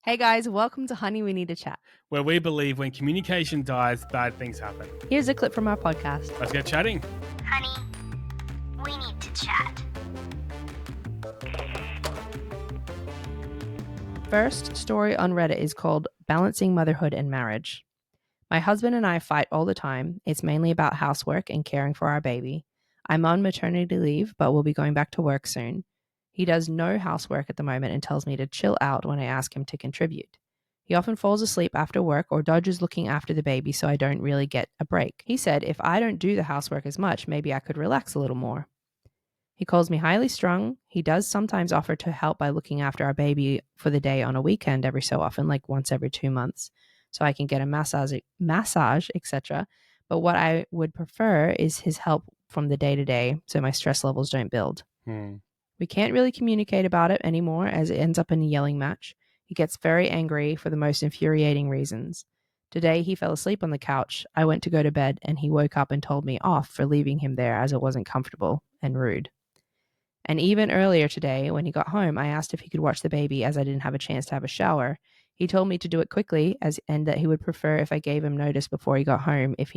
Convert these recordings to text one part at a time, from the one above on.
Hey guys, welcome to Honey, We Need to Chat. Where we believe when communication dies, bad things happen. Here's a clip from our podcast. Let's get chatting. Honey, we need to chat. First story on Reddit is called Balancing Motherhood and Marriage. My husband and I fight all the time. It's mainly about housework and caring for our baby. I'm on maternity leave, but will be going back to work soon. He does no housework at the moment and tells me to chill out when I ask him to contribute. He often falls asleep after work or dodges looking after the baby, so I don't really get a break. He said if I don't do the housework as much, maybe I could relax a little more. He calls me highly strung. He does sometimes offer to help by looking after our baby for the day on a weekend every so often, like once every 2 months, so I can get a massage, etc. But what I would prefer is his help from the day to day so my stress levels don't build. We can't really communicate about it anymore as it ends up in a yelling match. He gets very angry for the most infuriating reasons. Today he fell asleep on the couch. I went to go to bed and he woke up and told me off for leaving him there as it wasn't comfortable and rude. And even earlier today, when he got home, I asked if he could watch the baby as I didn't have a chance to have a shower. He told me to do it quickly and that he would prefer if I gave him notice before he got home if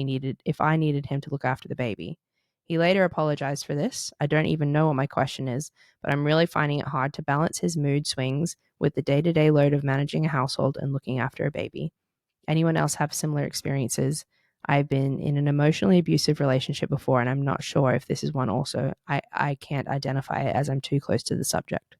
I needed him to look after the baby. He later apologized for this. I don't even know what my question is, but I'm really finding it hard to balance his mood swings with the day-to-day load of managing a household and looking after a baby. Anyone else have similar experiences? I've been in an emotionally abusive relationship before, and I'm not sure if this is one also. I can't identify it as I'm too close to the subject.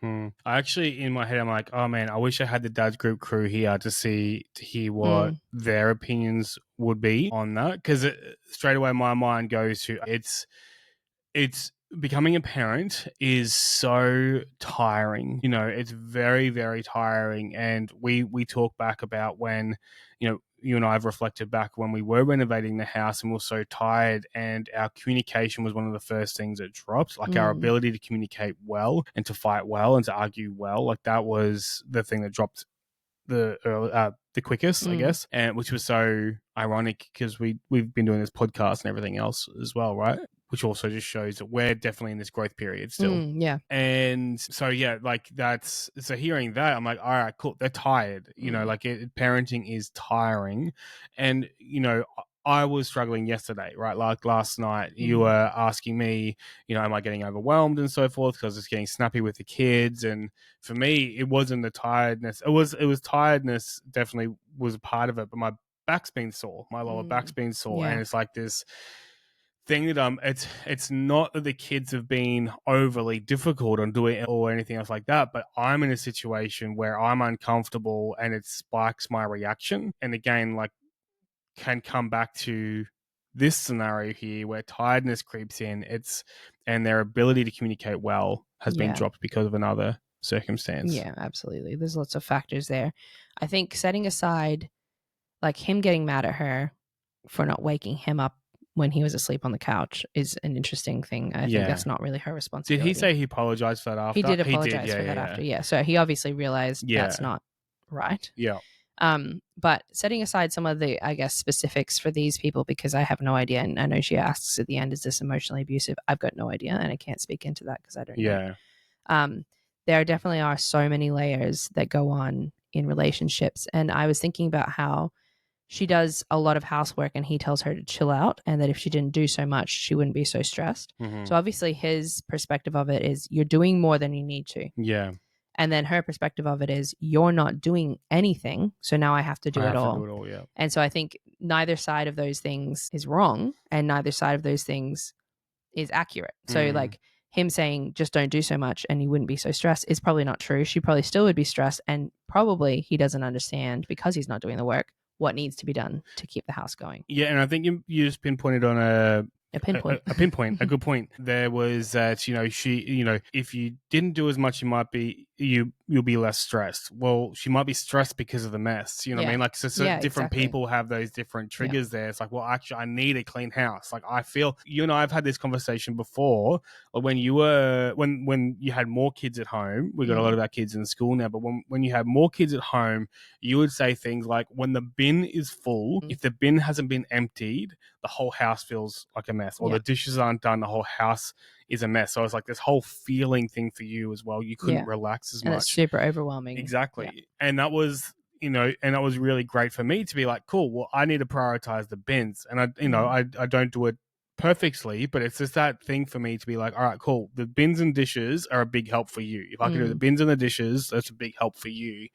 I actually, in my head, I'm like, oh man, I wish I had the Dad's Group crew here to hear what their opinions would be on that. Because straight away my mind goes to it's becoming a parent is so tiring. You know, it's very, very tiring. And we talk back about when, you and I have reflected back when we were renovating the house and we were so tired and our communication was one of the first things that dropped. Like our ability to communicate well and to fight well and to argue well, like that was the thing that dropped the quickest, I guess, and which was so ironic because we've been doing this podcast and everything else as well, right? Which also just shows that we're definitely in this growth period still. Yeah. And so, yeah, like so hearing that, I'm like, all right, cool. They're tired, like parenting is tiring. And, I was struggling yesterday, right? Like last night, you were asking me, am I getting overwhelmed and so forth because it's getting snappy with the kids. And for me, it wasn't the tiredness. It was tiredness definitely was a part of it, but my back's been sore. My lower back's been sore. Yeah. And it's like this thing that it's not that the kids have been overly difficult on doing it or anything else like that, but I'm in a situation where I'm uncomfortable and it spikes my reaction. And again, like can come back to this scenario here where tiredness creeps in, and their ability to communicate well has been dropped because of another circumstance. Yeah, absolutely. There's lots of factors there. I think setting aside like him getting mad at her for not waking him up when he was asleep on the couch is an interesting thing. I think that's not really her responsibility. Did he say he apologized for that after? He did apologize for that after. Yeah. So he obviously realized that's not right. Yeah. But setting aside some of the, I guess, specifics for these people, because I have no idea. And I know she asks at the end, is this emotionally abusive? I've got no idea. And I can't speak into that because I don't know. There definitely are so many layers that go on in relationships. And I was thinking about how she does a lot of housework and he tells her to chill out and that if she didn't do so much, she wouldn't be so stressed. So obviously his perspective of it is you're doing more than you need to. Yeah. And then her perspective of it is you're not doing anything. So now I have to do it all. Yeah. And so I think neither side of those things is wrong and neither side of those things is accurate. So like him saying just don't do so much and you wouldn't be so stressed is probably not true. She probably still would be stressed and probably he doesn't understand because he's not doing the work what needs to be done to keep the house going. Yeah, and I think you just pinpointed on a pinpoint, a good point. There was that, she, if you didn't do as much, you'll be less stressed. Well, she might be stressed because of the mess. You know what I mean? Like, so different people have those different triggers there. It's like, well, actually, I need a clean house. Like, I feel, you and I have had this conversation before when you had more kids at home. We got a lot of our kids in school now, but when you had more kids at home, you would say things like, when the bin is full, if the bin hasn't been emptied, the whole house feels like a mess, or the dishes aren't done, the whole house is a mess. So it's like this whole feeling thing for you as well. You couldn't relax as and it's much. super overwhelming. Exactly. And that was, and that was really great for me to be like, cool, well, I need to prioritize the bins. And I don't do it perfectly, but it's just that thing for me to be like, all right, cool. The bins and dishes are a big help for you. If I can do the bins and the dishes, that's a big help for you.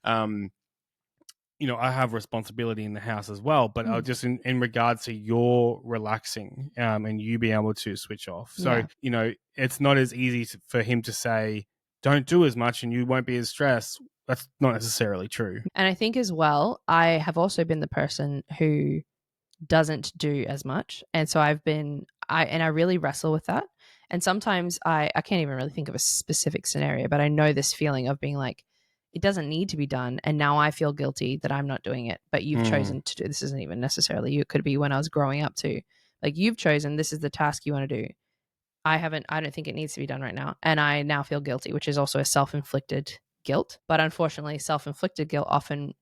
I have responsibility in the house as well, but I'll just in regards to your relaxing and you being able to switch off. So, it's not as easy for him to say, don't do as much and you won't be as stressed. That's not necessarily true. And I think as well, I have also been the person who doesn't do as much. And so I really wrestle with that. And sometimes I can't even really think of a specific scenario, but I know this feeling of being like, it doesn't need to be done. And now I feel guilty that I'm not doing it, but you've chosen to do this. Isn't even necessarily you. It could be when I was growing up too. Like you've chosen this is the task you want to do. I don't think it needs to be done right now. And I now feel guilty, which is also a self-inflicted guilt. But unfortunately, self-inflicted guilt often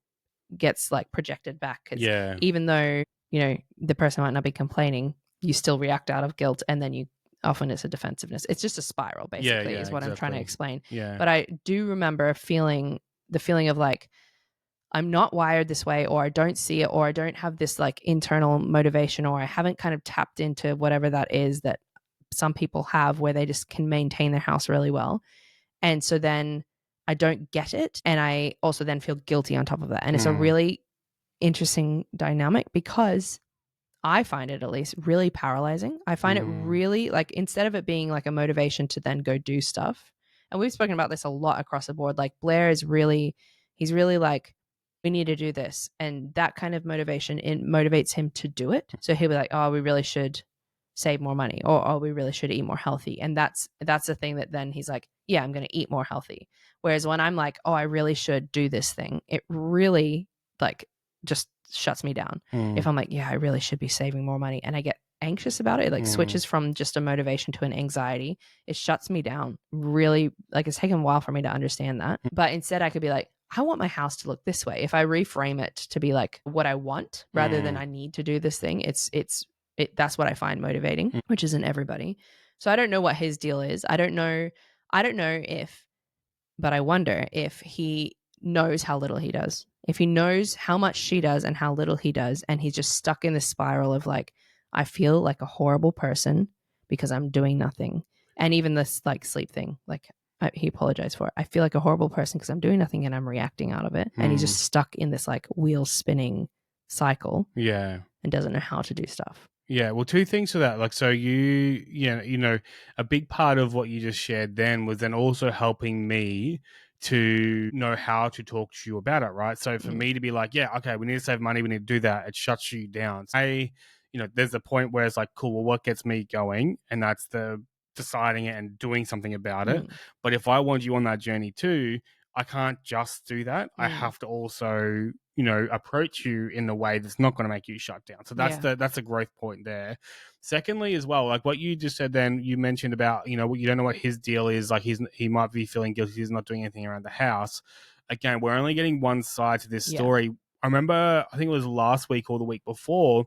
gets like projected back because even though the person might not be complaining, you still react out of guilt, and then you often it's a defensiveness. It's just a spiral, basically, is what I'm trying to explain. But I do remember the feeling of like I'm not wired this way, or I don't see it, or I don't have this like internal motivation, or I haven't kind of tapped into whatever that is that some people have where they just can maintain their house really well. And so then I don't get it. And I also then feel guilty on top of that. And it's a really interesting dynamic because I find it at least really paralyzing. I find it really like instead of it being like a motivation to then go do stuff. And we've spoken about this a lot across the board. Like Blair is he's really like, we need to do this. And that kind of motivation, it motivates him to do it. So he'll be like, oh, we really should save more money, or oh, we really should eat more healthy. And that's the thing that then he's like, yeah, I'm going to eat more healthy. Whereas when I'm like, oh, I really should do this thing, it really like just shuts me down. If I'm like, yeah, I really should be saving more money, and I get anxious about it, like switches from just a motivation to an anxiety, it shuts me down really. Like it's taken a while for me to understand that. But instead I could be like, I want my house to look this way. If I reframe it to be like what I want rather than I need to do this thing, that's what I find motivating, which isn't everybody. So I don't know what his deal is. I don't know if, but I wonder if he knows how little he does. If he knows how much she does and how little he does, and he's just stuck in this spiral of like, I feel like a horrible person because I'm doing nothing. And even this like sleep thing, like he apologized for it. I feel like a horrible person because I'm doing nothing and I'm reacting out of it. And he's just stuck in this like wheel spinning cycle. Yeah. And doesn't know how to do stuff. Yeah, well, two things to that. Like, so a big part of what you just shared then was then also helping me to know how to talk to you about it, right? So for me to be like, yeah, okay, we need to save money, we need to do that, it shuts you down. There's a point where it's like, cool, well, what gets me going? And that's the deciding it and doing something about it. But if I want you on that journey too, I can't just do that. I have to also approach you in a way that's not going to make you shut down. So that's a growth point there. Secondly, as well, like what you just said, then you mentioned about, you don't know what his deal is. Like he might be feeling guilty. He's not doing anything around the house. Again, we're only getting one side to this story. I remember, I think it was last week or the week before,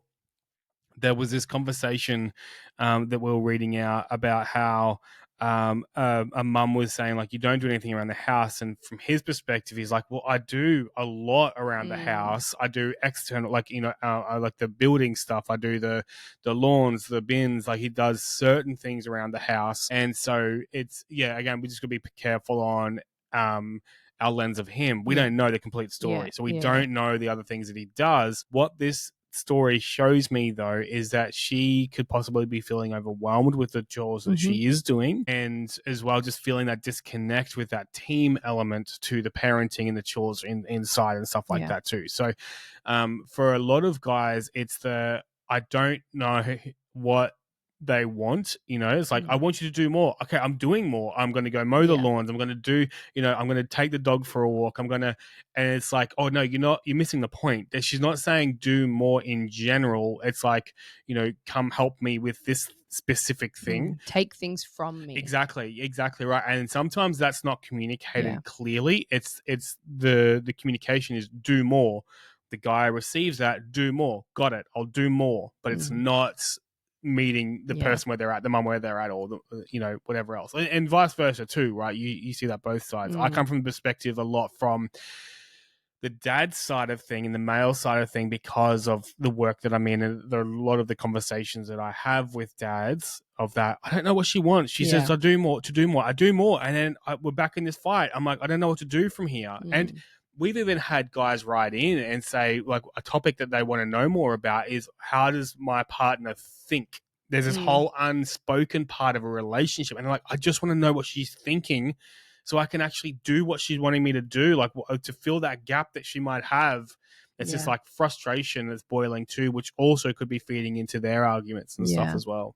there was this conversation that we were reading out about how a mum was saying like, you don't do anything around the house, and from his perspective he's like, well, I do a lot around the house. I do external, like I like the building stuff, I do the lawns, the bins, like he does certain things around the house. And so it's again, we just gotta be careful on our lens of him. We don't know the complete story, so we don't know the other things that he does. What this story shows me though is that she could possibly be feeling overwhelmed with the chores that she is doing, and as well just feeling that disconnect with that team element to the parenting and the chores inside and stuff like that too. So for a lot of guys, it's I don't know what they want, it's like, I want you to do more. Okay, I'm doing more. I'm going to go mow the lawns. I'm going to do, I'm going to take the dog for a walk. And it's like, oh no, you're missing the point. She's not saying do more in general. It's like, come help me with this specific thing. Take things from me. Exactly right. And sometimes that's not communicated clearly. It's the communication is do more. The guy receives that, do more. Got it. I'll do more. But it's not meeting the person where they're at, the mum where they're at, or the, whatever else, and vice versa too, right? You see that both sides. I come from the perspective a lot from the dad side of thing and the male side of thing because of the work that I'm in, and a lot of the conversations that I have with dads of that. I don't know what she wants. She says, I do more, and then we're back in this fight. I'm like, I don't know what to do from here. And we've even had guys write in and say, like, a topic that they want to know more about is, how does my partner think? There's this whole unspoken part of a relationship, and I'm like, I just want to know what she's thinking, so I can actually do what she's wanting me to do, like to fill that gap that she might have. It's just like frustration that's boiling too, which also could be feeding into their arguments and stuff as well.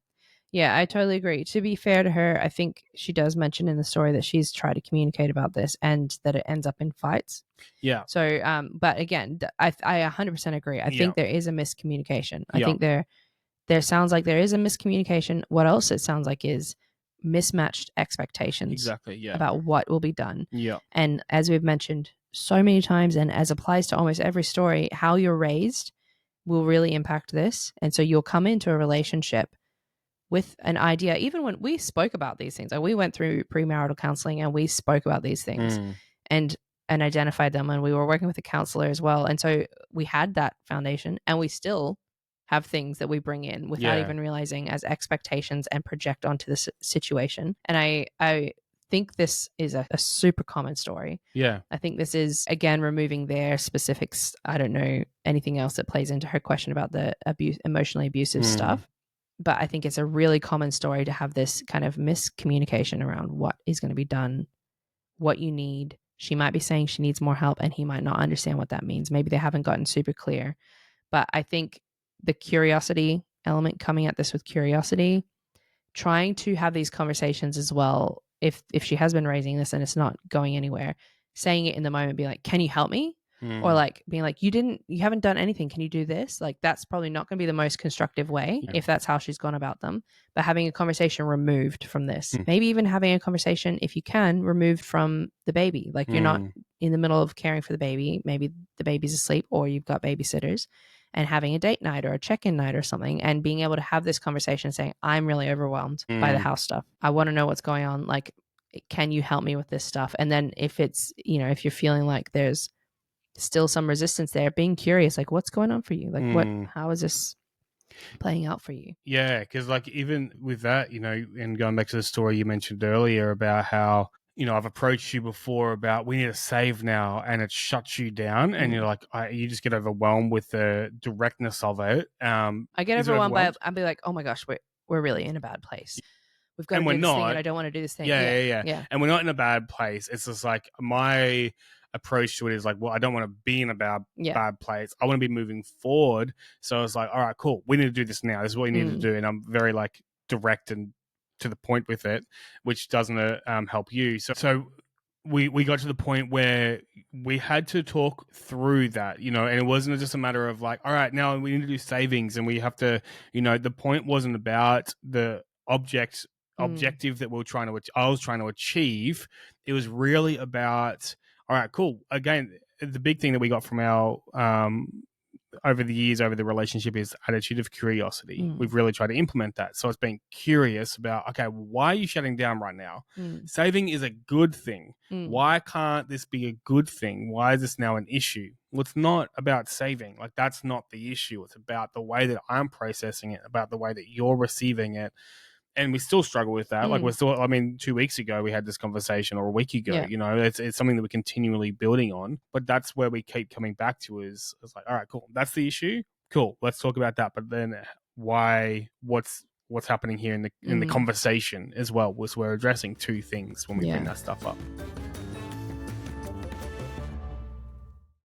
Yeah, I totally agree. To be fair to her, I think she does mention in the story that she's tried to communicate about this and that it ends up in fights. Yeah. So, but again, I 100% agree. I think there is a miscommunication. I think there sounds like there is a miscommunication. What else it sounds like is mismatched expectations about what will be done. Yeah. And as we've mentioned so many times, and as applies to almost every story, how you're raised will really impact this. And so you'll come into a relationship with an idea, even when we spoke about these things, like we went through premarital counseling and we spoke about these things and identified them, and we were working with a counselor as well. And so we had that foundation, and we still have things that we bring in without even realizing as expectations and project onto the situation. And I think this is a super common story. Yeah. I think this is, again, removing their specifics. I don't know anything else that plays into her question about the emotionally abusive stuff. But I think it's a really common story to have this kind of miscommunication around what is going to be done, what you need. She might be saying she needs more help, and he might not understand what that means. Maybe they haven't gotten super clear. But I think the curiosity element, coming at this with curiosity, trying to have these conversations as well. If she has been raising this and it's not going anywhere, saying it in the moment, be like, can you help me? Or like being like, you haven't done anything. Can you do this? Like, that's probably not going to be the most constructive way if that's how she's gone about them. But having a conversation removed from this, maybe even having a conversation, if you can, removed from the baby. Like, you're not in the middle of caring for the baby. Maybe the baby's asleep, or you've got babysitters, and having a date night or a check-in night or something, and being able to have this conversation saying, I'm really overwhelmed by the house stuff. I want to know what's going on. Like, can you help me with this stuff? And then if it's, if you're feeling like there's still some resistance there, being curious, like, what's going on for you? Like, how is this playing out for you? Yeah, because like even with that, and going back to the story you mentioned earlier about how, I've approached you before about, we need to save now, and it shuts you down, and you're like, you just get overwhelmed with the directness of it. I get overwhelmed by it. I'd be like, oh my gosh, we're really in a bad place. We've got to do this thing, and I don't want to do this thing. Yeah. And we're not in a bad place. It's just like my approach to it is like, well, I don't want to be in a bad place. I want to be moving forward. So it's like, all right, cool. We need to do this now. This is what we need to do. And I'm very like direct and to the point with it, which doesn't help you. So we got to the point where we had to talk through that, and it wasn't just a matter of like, all right, now we need to do savings, and we have to, the point wasn't about the objective that I was trying to achieve. It was really about, all right, cool. Again, the big thing that we got from our over the years, over the relationship, is attitude of curiosity. We've really tried to implement that. So it's being curious about, okay, why are you shutting down right now? Saving is a good thing. Why can't this be a good thing? Why is this now an issue? Well, it's not about saving. Like, that's not the issue. It's about the way that I'm processing it, about the way that you're receiving it. And we still struggle with that. Like, 2 weeks ago we had this conversation, or a week ago, it's something that we're continually building on. But that's where we keep coming back to is like, all right, cool. That's the issue. Cool. Let's talk about that. But then what's happening here in the conversation as well, was we're addressing two things when we bring that stuff up.